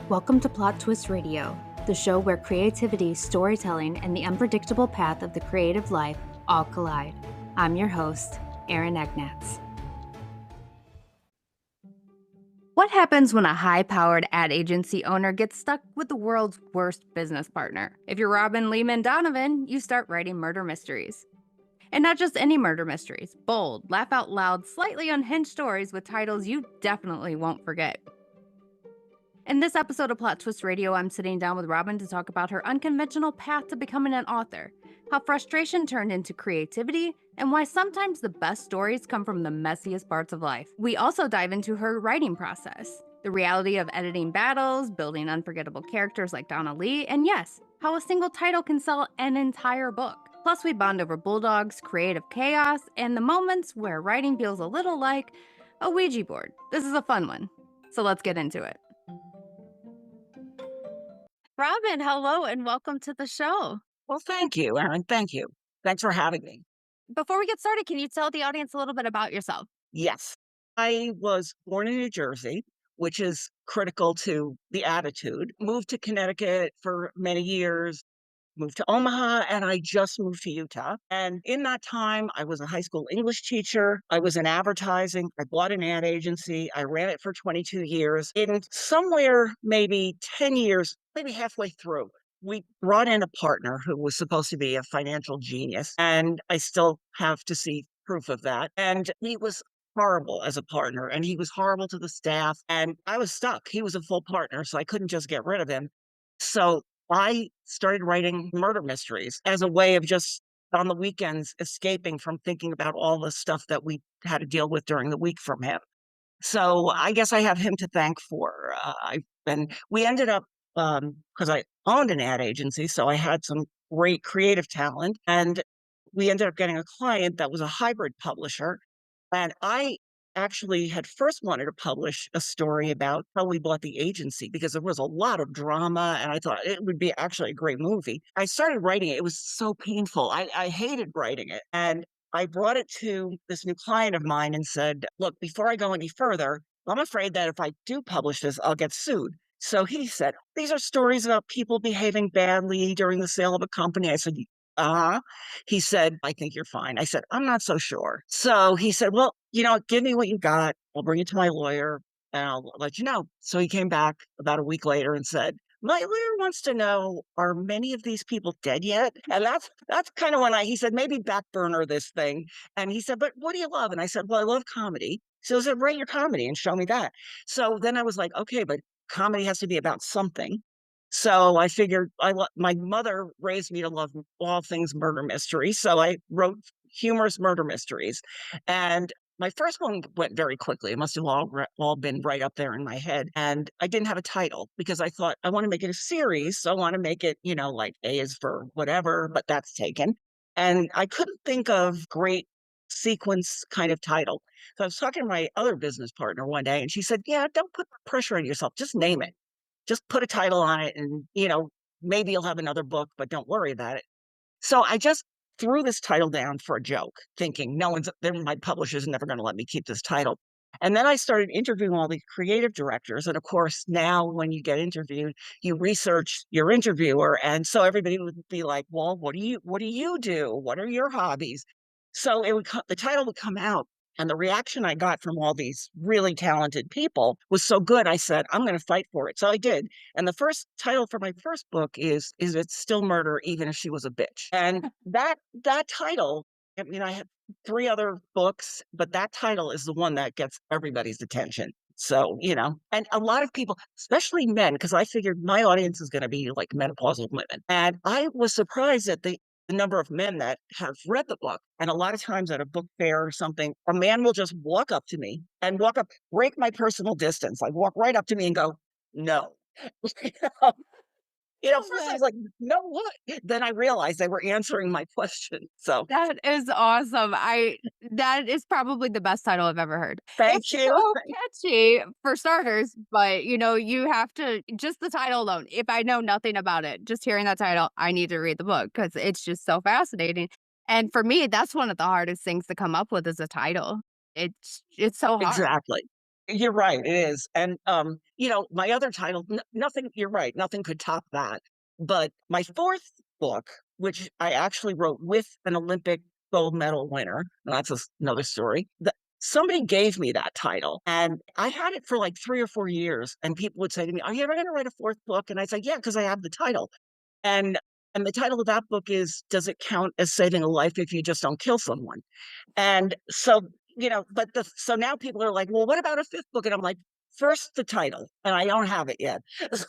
Welcome to Plot Twist Radio, the show where creativity, storytelling, and the unpredictable path of the creative life all collide. I'm your host, Erin Egnatz. What happens when a high-powered ad agency owner gets stuck with the world's worst business partner? If you're Robin Leemann Donovan, you start writing murder mysteries. And not just any murder mysteries, bold, laugh out loud, slightly unhinged stories with titles you definitely won't forget. In this episode of Plot Twist Radio, I'm sitting down with Robin to talk about her unconventional path to becoming an author, how frustration turned into creativity, and why sometimes the best stories come from the messiest parts of life. We also dive into her writing process, the reality of editing battles, building unforgettable characters like Donna Lee, and yes, how a single title can sell an entire book. Plus, we bond over bulldogs, creative chaos, and the moments where writing feels a little like a Ouija board. This is a fun one, so let's get into it. Robin, hello and welcome to the show. Well, thank you, Erin. Thank you. Thanks for having me. Before we get started, can you tell the audience a little bit about yourself? Yes, I was born in New Jersey, which is critical to the attitude. Moved to Connecticut for many years, moved to Omaha, and I just moved to Utah. And in that time, I was a high school English teacher. I was in advertising. I bought an ad agency. I ran it for 22 years. In somewhere, maybe 10 years, maybe halfway through, we brought in a partner who was supposed to be a financial genius. And I still have to see proof of that. And he was horrible as a partner, and he was horrible to the staff. And I was stuck. He was a full partner, so I couldn't just get rid of him. So I started writing murder mysteries as a way of just on the weekends escaping from thinking about all the stuff that we had to deal with during the week from him. So I guess I have him to thank for. We ended up, because I owned an ad agency, so I had some great creative talent, and we ended up getting a client that was a hybrid publisher. And I actually had first wanted to publish a story about how we bought the agency because there was a lot of drama and I thought it would be actually a great movie. I started writing it. It was so painful. I hated writing it. And I brought it to this new client of mine and said, look, before I go any further, I'm afraid that if I do publish this, I'll get sued. So he said, these are stories about people behaving badly during the sale of a company. I said, uh-huh. He said, I think you're fine. I said, I'm not so sure. So he said, well, give me what you got. I'll bring it to my lawyer and I'll let you know. So he came back about a week later and said, my lawyer wants to know, are many of these people dead yet? And that's kind of when he said, maybe back burner this thing. And he said, but what do you love? And I said, well, I love comedy. So he said, write your comedy and show me that. So then I was like, okay, but comedy has to be about something. So I figured my mother raised me to love all things murder mystery. So I wrote humorous murder mysteries. And my first one went very quickly. It must have all been right up there in my head. And I didn't have a title because I thought I want to make it a series. So I want to make it, like A is for whatever, but that's taken. And I couldn't think of great sequence kind of title. So I was talking to my other business partner one day and she said, yeah, don't put pressure on yourself. Just name it. Just put a title on it and, maybe you'll have another book, but don't worry about it. So I just threw this title down for a joke, thinking my publisher's never going to let me keep this title. And then I started interviewing all the creative directors. And of course, now when you get interviewed, you research your interviewer. And so everybody would be like, well, what do you do? What are your hobbies? So the title would come out. And the reaction I got from all these really talented people was so good. I said, I'm going to fight for it. So I did. And the first title for my first book is It Still Murder, Even If She Was a Bitch? And that title, I have 3 other books, but that title is the one that gets everybody's attention. So, and a lot of people, especially men, because I figured my audience is going to be like menopausal women. And I was surprised at the number of men that have read the book. And a lot of times at a book fair or something, a man will just walk up to me and break my personal distance. Like walk right up to me and go, no. First I was like, no, what? Then I realized they were answering my question. So That is awesome. That is probably the best title I've ever heard. thank It's you. so catchy for starters, but you have to just the title alone. If I know nothing about it, just hearing that title, I need to read the book because it's just so fascinating. And for me, that's one of the hardest things to come up with is a title. It's so hard. Exactly. You're right, it is, and, my other title, nothing you're right, nothing could top that, but my 4th book, which I actually wrote with an Olympic gold medal winner, and that's another story, somebody gave me that title, and I had it for, like, 3 or 4 years, and people would say to me, "Are you ever gonna write a 4th book?" And I say, "Yeah, because I have the title." And the title of that book is, "Does it count as saving a life if you just don't kill someone?" And so, but so now people are like, "Well, what about a 5th book?" And I'm like, "First the title," and I don't have it yet. So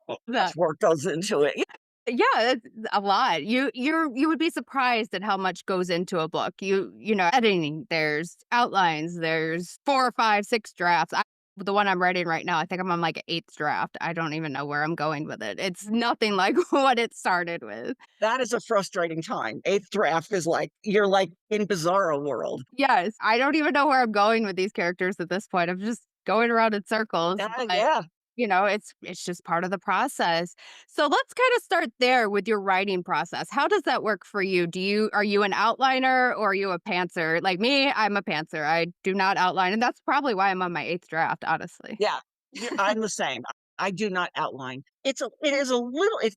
That much work goes into it. Yeah, Yeah, that's a lot. You would be surprised at how much goes into a book. Editing, there's outlines, there's 4 or 5, 6 drafts. The one I'm writing right now, I think I'm on like 8th draft. I don't even know where I'm going with it. It's nothing like what it started with. that is a frustrating time. 8th draft is like you're like in bizarro world. Yes, I don't even know where I'm going with these characters at this point. I'm just going around in circles, Yeah, but yeah. it's just part of the process. So let's kind of start there with your writing process. How does that work for you? Are you an outliner or are you a pantser? Like me, I'm a pantser. I do not outline, and that's probably why I'm on my 8th draft, honestly. Yeah, I'm the same. I do not outline. It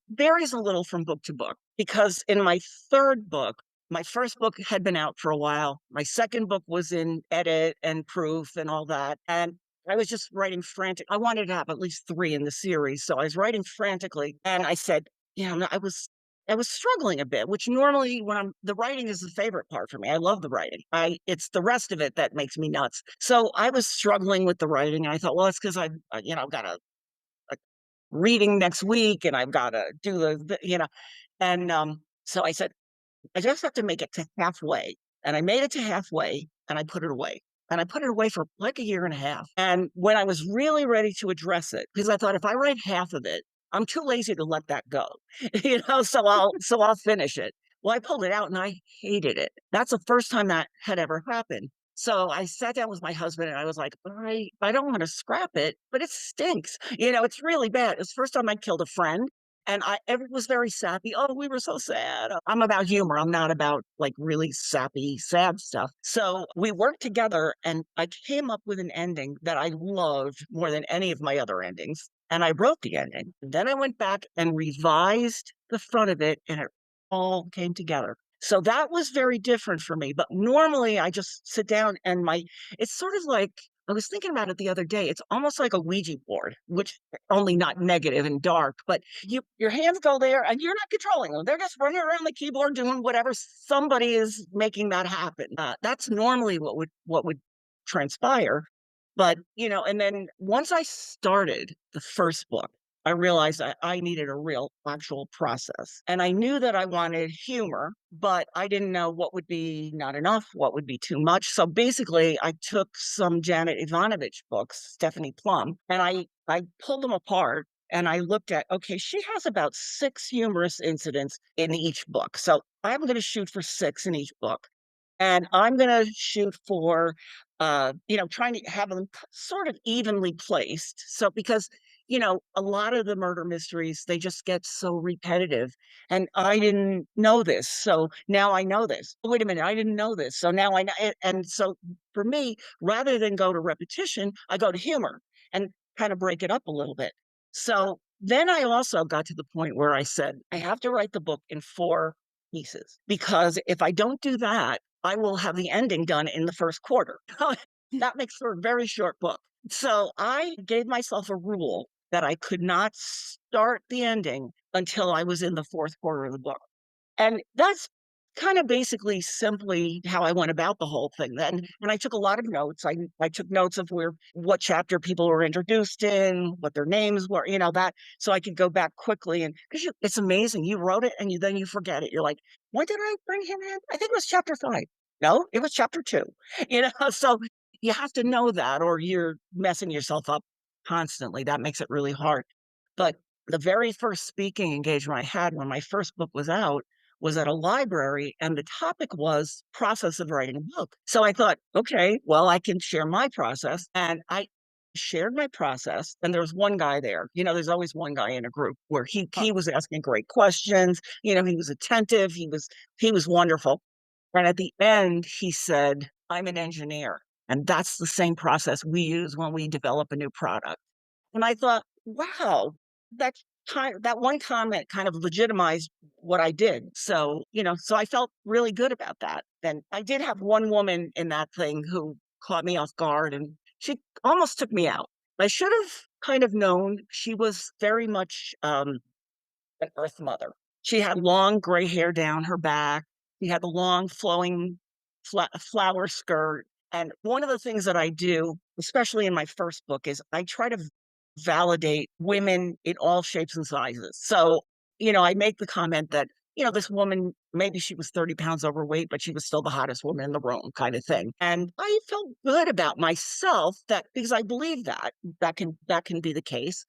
varies a little from book to book because in my 3rd book, my 1st book had been out for a while. My 2nd book was in edit and proof and all that, and I was just writing frantic I wanted to have at least 3 in the series, so I was writing frantically, and I said, no, I was struggling a bit, which normally the writing is the favorite part for me. I love the writing. It's the rest of it that makes me nuts. So I was struggling with the writing, and I thought, well, it's because I've got a reading next week, and I've got to do and so I said, I just have to make it to halfway. And I made it to halfway and I put it away. And I put it away for like a year and a half. And when I was really ready to address it, because I thought if I write half of it, I'm too lazy to let that go. So I'll finish it. Well, I pulled it out and I hated it. That's the first time that had ever happened. So I sat down with my husband and I was like, I don't want to scrap it, but it stinks. It's really bad. It's the first time I killed a friend. And it was very sappy. "Oh, we were so sad." I'm about humor. I'm not about, like, really sappy, sad stuff. So, we worked together, and I came up with an ending that I loved more than any of my other endings, and I wrote the ending. Then I went back and revised the front of it, and it all came together. So, that was very different for me, but normally, I just sit down and my it's sort of like I was thinking about it the other day. It's almost like a Ouija board, which only not negative and dark, but your hands go there and you're not controlling them. They're just running around the keyboard doing whatever somebody is making that happen. That's normally what would transpire. But and then once I started the 1st book, I realized I needed a real actual process. And I knew that I wanted humor, but I didn't know what would be not enough, what would be too much. So basically, I took some Janet Ivanovich books, Stephanie Plum, and I pulled them apart and I looked at, okay, she has about 6 humorous incidents in each book. So I'm going to shoot for 6 in each book. And I'm gonna shoot for, trying to have them sort of evenly placed. So because, a lot of the murder mysteries, they just get so repetitive. And I didn't know this. So now I know this. "Oh, wait a minute, I didn't know this. So now I know. And so for me, rather than go to repetition, I go to humor and kind of break it up a little bit. So then I also got to the point where I said, I have to write the book in 4 pieces because if I don't do that, I will have the ending done in the 1st quarter. That makes for a very short book. So I gave myself a rule that I could not start the ending until I was in the 4th quarter of the book. And that's kind of basically simply how I went about the whole thing then, and I took a lot of notes. I took notes of what chapter people were introduced in, what their names were, that so I could go back quickly and 'cause it's amazing. You wrote it and then you forget it. You're like, "When did I bring him in? I think it was chapter 5. No, it was chapter 2." So you have to know that or you're messing yourself up constantly. That makes it really hard. But the very first speaking engagement I had when my 1st book was out was at a library, and the topic was process of writing a book. So I thought, okay, well, I can share my process. And I shared my process. And there was one guy there. There's always one guy in a group where he was asking great questions. He was attentive. He was wonderful. And at the end, he said, "I'm an engineer." And that's the same process we use when we develop a new product. And I thought, wow, that that one comment kind of legitimized what I did. So, so I felt really good about that. And I did have one woman in that thing who caught me off guard and she almost took me out. I should have kind of known she was very much an earth mother. She had long gray hair down her back. She had the long flowing flower skirt. And one of the things that I do, especially in my first book, is I try to validate women in all shapes and sizes. So, I make the comment that, this woman, maybe she was 30 pounds overweight, but she was still the hottest woman in the room, kind of thing. And I felt good about myself that because I believe that can be the case.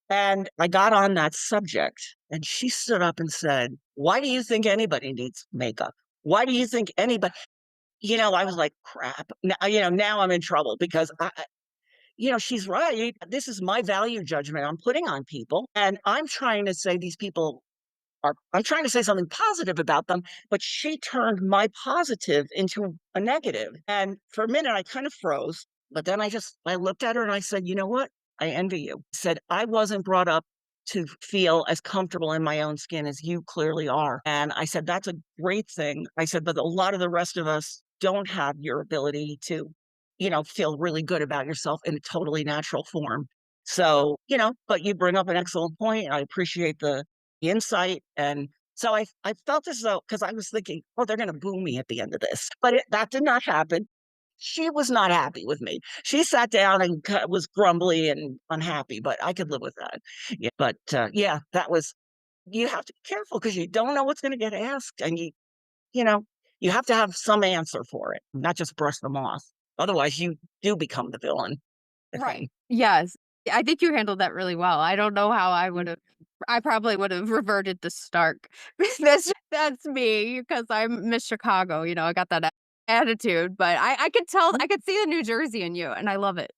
And I got on that subject, and she stood up and said, "Why do you think anybody needs makeup? Why do you think anybody?" I was like, "Crap." Now I'm in trouble because she's right. This is my value judgment I'm putting on people, and I'm trying to say these people I'm trying to say something positive about them, but she turned my positive into a negative. And for a minute, I kind of froze. But then I looked at her and I said, you know what? I envy you. I said, I wasn't brought up to feel as comfortable in my own skin as you clearly are. And I said, that's a great thing. I said, but a lot of the rest of us don't have your ability to, feel really good about yourself in a totally natural form. So, but you bring up an excellent point. I appreciate the insight. And so I felt as though, because I was thinking, oh, they're going to boo me at the end of this. But that did not happen. She was not happy with me. She sat down and was grumbly and unhappy, but I could live with that. Yeah, but yeah, you have to be careful because you don't know what's going to get asked. And you know, you have to have some answer for it, not just brush them off. Otherwise, you do become the villain, I Right. think. Yes. I think you handled that really well. I don't know how Mm. I probably would have reverted to Stark. That's me because I'm Miss Chicago, I got that attitude, but I could tell I could see the New Jersey in you and I love it.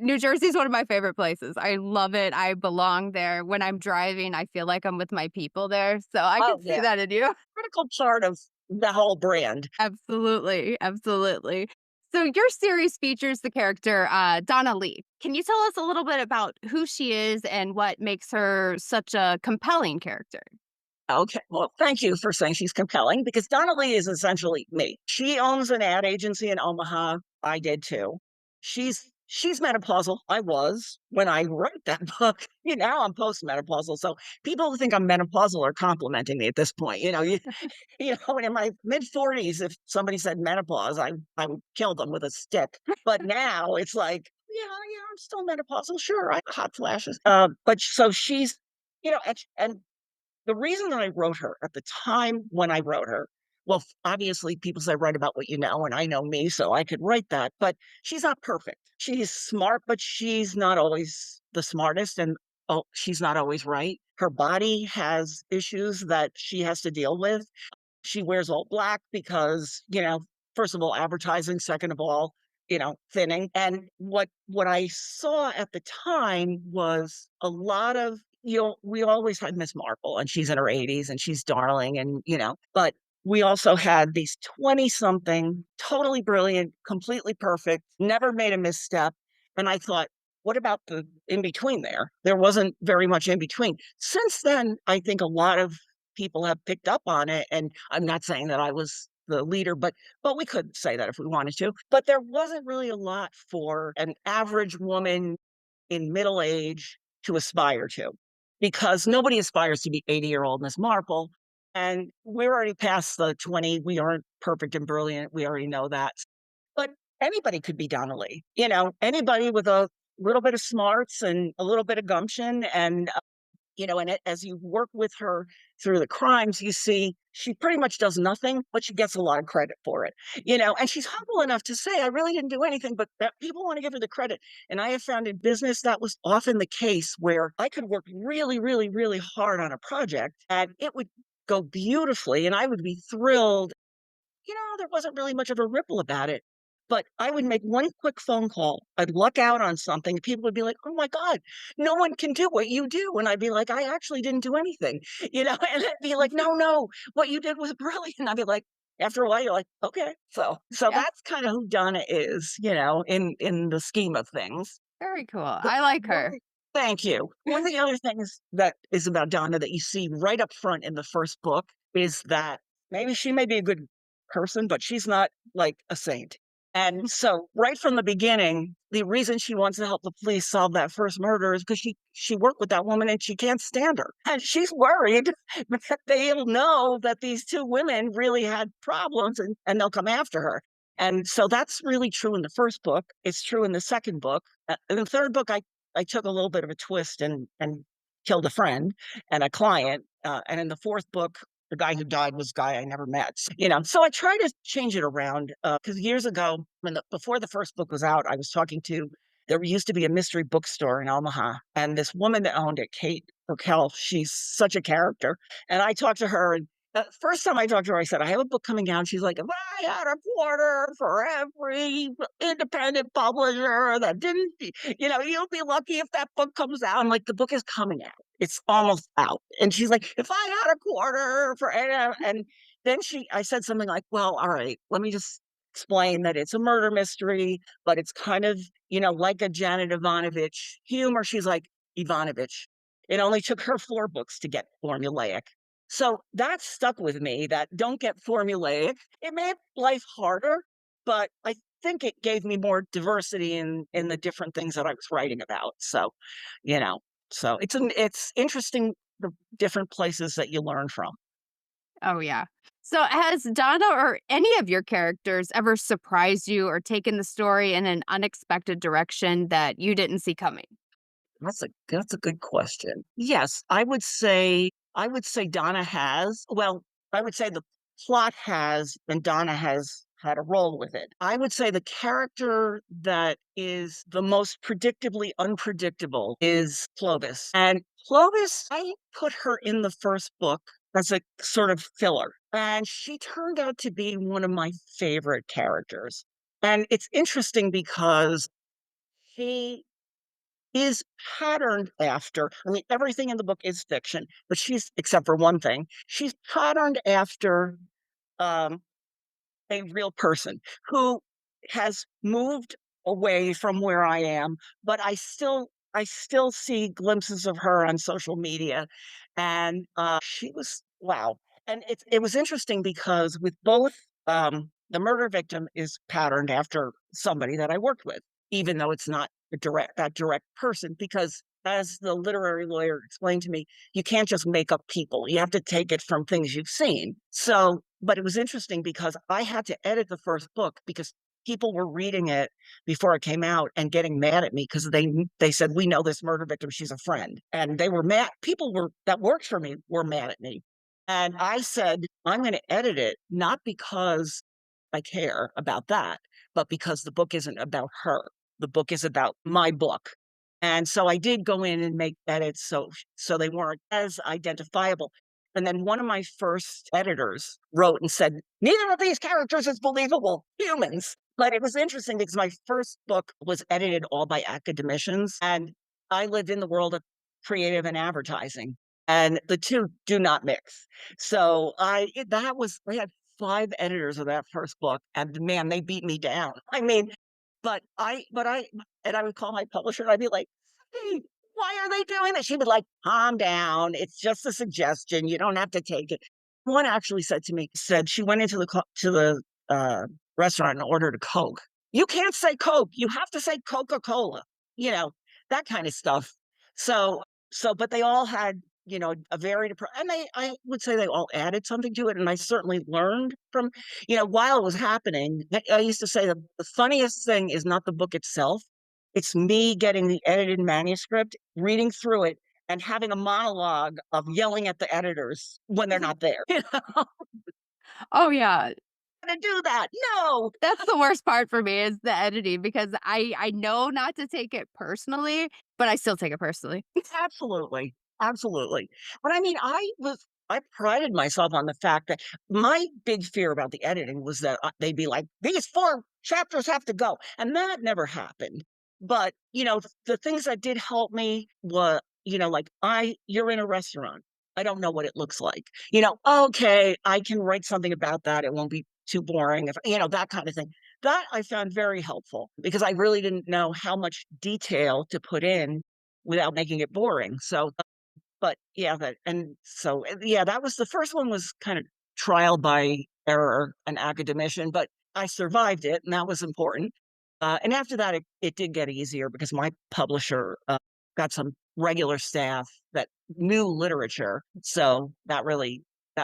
New Jersey is one of my favorite places. I love it. I belong there. When I'm driving, I feel like I'm with my people there. So I Oh, could see yeah. that in you. Critical part of the whole brand. Absolutely, absolutely. So your series features the character, Donna Lee. Can you tell us a little bit about who she is and what makes her such a compelling character? Okay. Well, thank you for saying she's compelling because Donna Lee is essentially me. She owns an ad agency in Omaha. I did too. She's menopausal. I was when I wrote that book. Now I'm postmenopausal. So people who think I'm menopausal are complimenting me at this point. In my mid 40s, if somebody said menopause, I would kill them with a stick. But now it's like, yeah, I'm still menopausal. Sure, I have hot flashes. But so she's, and the reason that I wrote her at the time when I wrote her, well, obviously people say write about what you know, and I know me, so I could write that, but she's not perfect. She's smart, but she's not always the smartest, and oh, she's not always right. Her body has issues that she has to deal with. She wears all black because, first of all, advertising, second of all, thinning. And what I saw at the time was a lot of, we always had Miss Marple and she's in her 80s and she's darling and, but we also had these 20 something, totally brilliant, completely perfect, never made a misstep. And I thought, what about the in between there? There wasn't very much in between. Since then, I think a lot of people have picked up on it, and I'm not saying that I was the leader, but we could say that if we wanted to. But there wasn't really a lot for an average woman in middle age to aspire to, because nobody aspires to be 80-year-old Miss Marple, and we're already past the 20. We aren't perfect and brilliant. We already know that. But anybody could be Donna Lee. Anybody with a little bit of smarts and a little bit of gumption and as you work with her through the crimes, you see she pretty much does nothing, but she gets a lot of credit for it, and she's humble enough to say, I really didn't do anything, but that people want to give her the credit. And I have found in business that was often the case where I could work really, really, really hard on a project and it would go beautifully and I would be thrilled. There wasn't really much of a ripple about it. But I would make one quick phone call. I'd luck out on something. People would be like, oh my God, no one can do what you do. And I'd be like, I actually didn't do anything, and it'd be like, no, what you did was brilliant. I'd be like, after a while, you're like, "Okay." So Yeah, that's kinda who Donna is, in the scheme of things. very cool. The I like one her. Thank you. One of the other things that is about Donna that you see right up front in the first book is that maybe she may be a good person, but she's not like a saint. And so right from the beginning, the reason she wants to help the police solve that first murder is because she worked with that woman and she can't stand her. And she's worried that they'll know that these two women really had problems and they'll come after her. And so that's really true in the first book. It's true in the second book. In the third book, I took a little bit of a twist and killed a friend and a client. And in the fourth book, the guy who died was a guy I never met. So I try to change it around because years ago, before the first book was out, I was talking to. There used to be a mystery bookstore in Omaha, and this woman that owned it, Kate Burkell, she's such a character. And I talked to her, and the first time I talked to her, I said, I have a book coming out. She's like, if I had a quarter for every independent publisher that didn't, you'll be lucky if that book comes out. I'm like, the book is coming out. It's almost out. And she's like, if I had a quarter for, and then I said something like, well, all right, let me just explain that it's a murder mystery, but it's kind of, like a Janet Ivanovich humor. She's like, Ivanovich. It only took her 4 books to get formulaic. So that stuck with me that don't get formulaic. It made life harder, but I think it gave me more diversity in the different things that I was writing about. You know, it's interesting the different places that you learn from. Oh, yeah. So, has Donna or any of your characters ever surprised you or taken the story in an unexpected direction that you didn't see coming? That's a good question. Yes, I would say Donna has. Well, I would say the plot has, and Donna has had a role with it. I would say the character that is the most predictably unpredictable is Clovis. And Clovis, I put her in the first book as a sort of filler, and she turned out to be one of my favorite characters. And it's interesting because she is patterned after. I mean, everything in the book is fiction, but except for one thing, she's patterned after um, a real person who has moved away from where I am, but I still see glimpses of her on social media, and she was wow. And it was interesting because with both, the murder victim is patterned after somebody that I worked with, even though it's not that direct person, because as the literary lawyer explained to me, you can't just make up people. You have to take it from things you've seen. But it was interesting because I had to edit the first book because people were reading it before it came out and getting mad at me because they said, we know this murder victim, she's a friend. And they were mad. People were that worked for me were mad at me. And I said, I'm going to edit it, not because I care about that, but because the book isn't about her. The book is about my book. And so I did go in and make edits so they weren't as identifiable. And then one of my first editors wrote and said, neither of these characters is believable humans. But it was interesting because my first book was edited all by academicians, and I live in the world of creative and advertising, and the two do not mix. So I had 5 editors of that first book, and man, they beat me down. I mean, and I would call my publisher and I'd be like, "Hey, why are they doing this?" She would like, "Calm down. It's just a suggestion. You don't have to take it." One actually said she went into the restaurant and ordered a Coke. You can't say Coke. You have to say Coca-Cola. You know, that kind of stuff. So but they all had, a varied approach, and I would say they all added something to it, and I certainly learned from, while it was happening. I used to say the funniest thing is not the book itself, it's me getting the edited manuscript, reading through it, and having a monologue of yelling at the editors when they're not there. Oh, yeah. To do that. No. That's the worst part for me is the editing because I know not to take it personally, but I still take it personally. Absolutely, absolutely. But I mean, I prided myself on the fact that my big fear about the editing was that they'd be like, "These 4 chapters have to go," and that never happened. But, the things that did help me were, like, you're in a restaurant. I don't know what it looks like. Okay, I can write something about that. It won't be too boring if, that kind of thing. That I found very helpful because I really didn't know how much detail to put in without making it boring. So, but yeah, yeah, that was the first one was kind of trial by error, an academician, but I survived it, and that was important. And after that, it did get easier because my publisher got some regular staff that knew literature, so that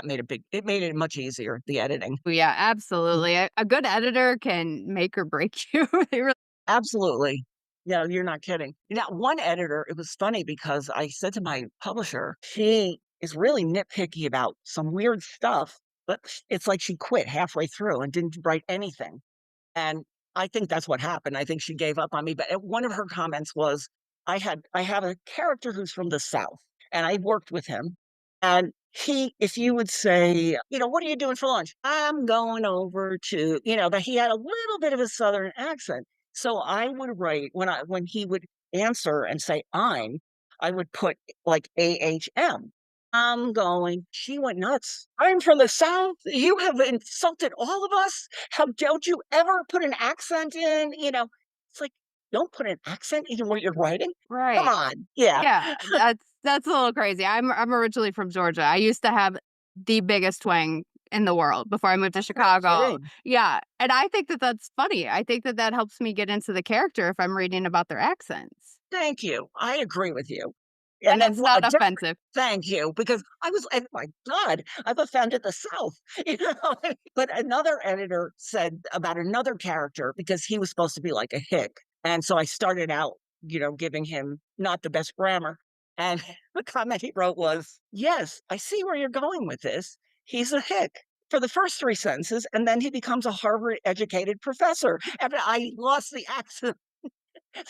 made it made it much easier, the editing. Yeah, Mhm. absolutely. A good editor can make or break you. They really Absolutely. Yeah, you're not kidding. One editor, it was funny because I said to my publisher, she is really nitpicky about some weird stuff, but it's like she quit halfway through and didn't write anything. And I think that's what happened. I think she gave up on me, but one of her comments was, I have a character who's from the South, and I worked with him, and if you would say, "What are you doing for lunch?" "I'm going over to," that he had a little bit of a Southern accent. So I would write when he would answer and say, I would put like AHM. I'm going, she went nuts. "I'm from the South. You have insulted all of us. How don't you ever put an accent in?" It's like, don't put an accent in what you're writing. Come right. on. Yeah. Yeah, that's a little crazy. I'm originally from Georgia. I used to have the biggest twang in the world before I moved to No Chicago. kidding. Yeah, and I think that that's funny. I think that that helps me get into the character if I'm reading about their accents, Thank you. I agree with you. and And then it's a not different offensive. thank you, because oh my God, I've offended the South. You know? But another editor said about another character because he was supposed to be like a hick. And so I started out, giving him not the best grammar. And the comment he wrote was, "Yes, I see where you're going with this. He's a hick." For the first three sentences, and then he becomes a Harvard educated professor. And I lost the accent.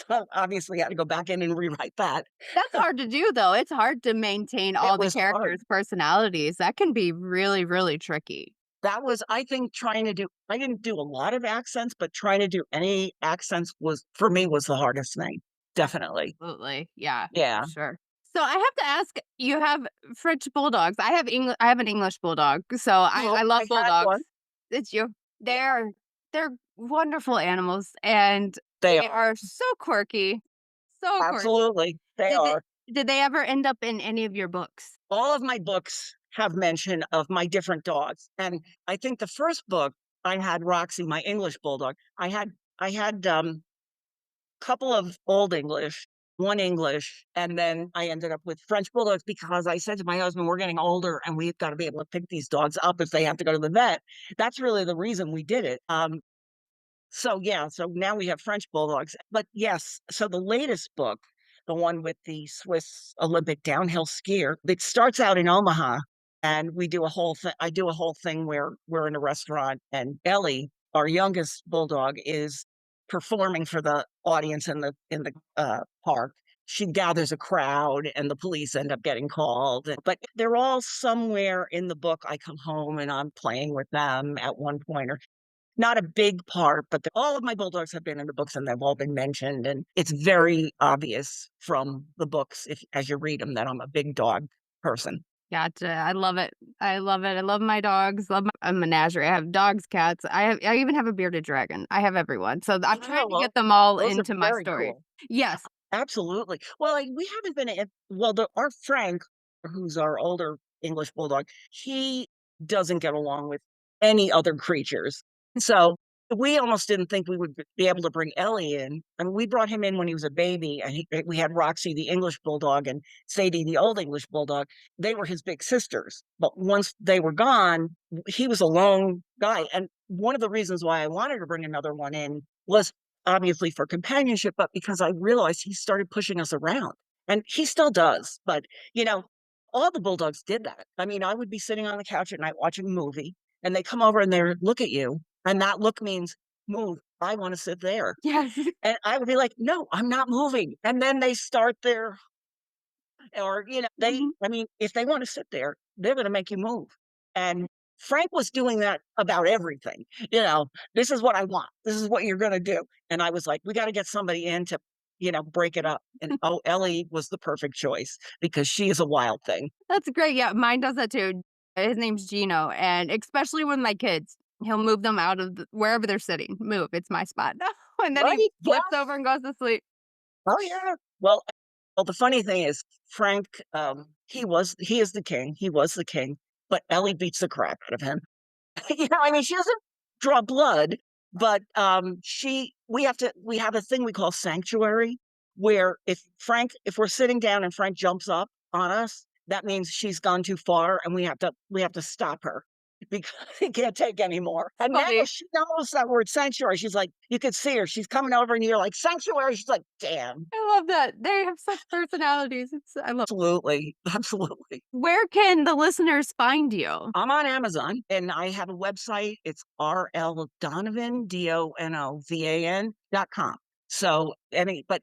So obviously I had to go back in and rewrite that. That's hard to do, though. It's hard to maintain It all the was hard. characters' personalities. That can be really, really tricky. That was, I think, I didn't do a lot of accents, but trying to do any accents was, for me, was the hardest thing. Definitely. Absolutely. Yeah, for Yeah. sure. So I have to ask, you have French bulldogs. I have an English bulldog, so Oh, I I love had bulldogs. one. It's you. Yeah, They're wonderful animals, and they they are. are so quirky, so quirky. Absolutely. They Did they are. did they ever end up in any of your books? All of my books have mention of my different dogs. And I think the first book I had Roxy, my English bulldog. I had couple of Old English, one English, and then I ended up with French bulldogs because I said to my husband, "We're getting older and we've got to be able to pick these dogs up if they have to go to the vet." That's really the reason we did it. So yeah, so now we have French bulldogs. But yes, so the latest book, the one with the Swiss Olympic downhill skier, it starts out in Omaha, and we do a whole thing. I do a whole thing where we're in a restaurant, and Ellie, our youngest bulldog, is performing for the audience in the park. She gathers a crowd, and the police end up getting called. But they're all somewhere in the book. I come home and I'm playing with them at one point, or not a big part, but all of my bulldogs have been in the books and they've all been mentioned. And it's very obvious from the books, if as you read them, that I'm a big dog person. Gotcha. I love it. I love it. I love my dogs. Love a menagerie. I have dogs, cats. I even have a bearded dragon. I have everyone. So I'm trying Oh, to get well, them all those are into my very story. cool. Yes. Absolutely. Well, we haven't been well, our Frank, who's our older English bulldog, he doesn't get along with any other creatures. So we almost didn't think we would be able to bring Ellie in. I mean, we brought him in when he was a baby, and we had Roxy, the English bulldog, and Sadie, the old English bulldog. They were his big sisters. But once they were gone, he was a lone guy. And one of the reasons why I wanted to bring another one in was obviously for companionship, but because I realized he started pushing us around, and he still does. But, you know, all the bulldogs did that. I mean, I would be sitting on the couch at night watching a movie, and they come over and they look at you, and that look means move. I want to sit there. Yes. And I would be like, "No, I'm not moving." And then they start their, or, Mhm. I mean, if they want to sit there, they're going to make you move. And Frank was doing that about everything. This is what I want. This is what you're going to do. And I was like, we got to get somebody in to, break it up. And oh, Ellie was the perfect choice because she is a wild thing. That's great. Yeah, mine does that too. His name's Gino, and especially with my kids, he'll move them out of wherever they're sitting. Move, it's my spot. And then he Right? Yeah. flips over and goes to sleep. Oh, yeah. Well, the funny thing is Frank, he is the king. He was the king, but Ellie beats the crap out of him. I mean, she doesn't draw blood, but, we have a thing we call sanctuary, where if we're sitting down and Frank jumps up on us, that means she's gone too far, and we have to stop her because he can't take anymore. And now Funny. she knows that word sanctuary. She's like, you could see her. She's coming over, and you're like, "Sanctuary." She's like, "Damn." I love that. They have such personalities. I love. Absolutely, absolutely. Where can the listeners find you? I'm on Amazon and I have a website. It's RL Donovan, DONOVAN.com. So but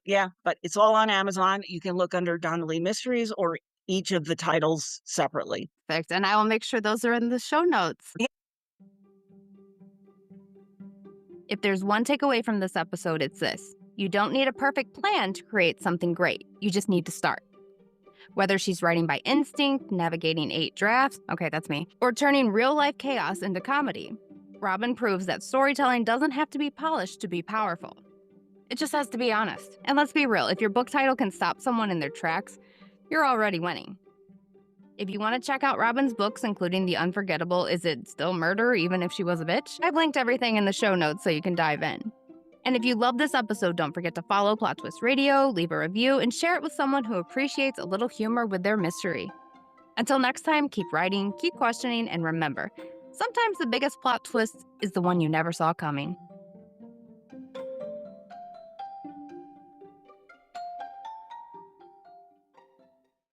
it's all on Amazon. You can look under Donna Lee Mysteries or each of the titles separately. Perfect. And I will make sure those are in the show notes. Yeah. If there's one takeaway from this episode, it's this: you don't need a perfect plan to create something great. You just need to start. Whether she's writing by instinct, navigating 8 drafts, okay, that's me, or turning real life chaos into comedy, Robin proves that storytelling doesn't have to be polished to be powerful. It just has to be honest. And let's be real, if your book title can stop someone in their tracks, you're already winning. If you want to check out Robin's books, including The Unforgettable, Is It Still Murder, Even If She Was a Bitch? I've linked everything in the show notes so you can dive in. And if you love this episode, don't forget to follow Plot Twist Radio, leave a review, and share it with someone who appreciates a little humor with their mystery. Until next time, keep writing, keep questioning, and remember, sometimes the biggest plot twist is the one you never saw coming.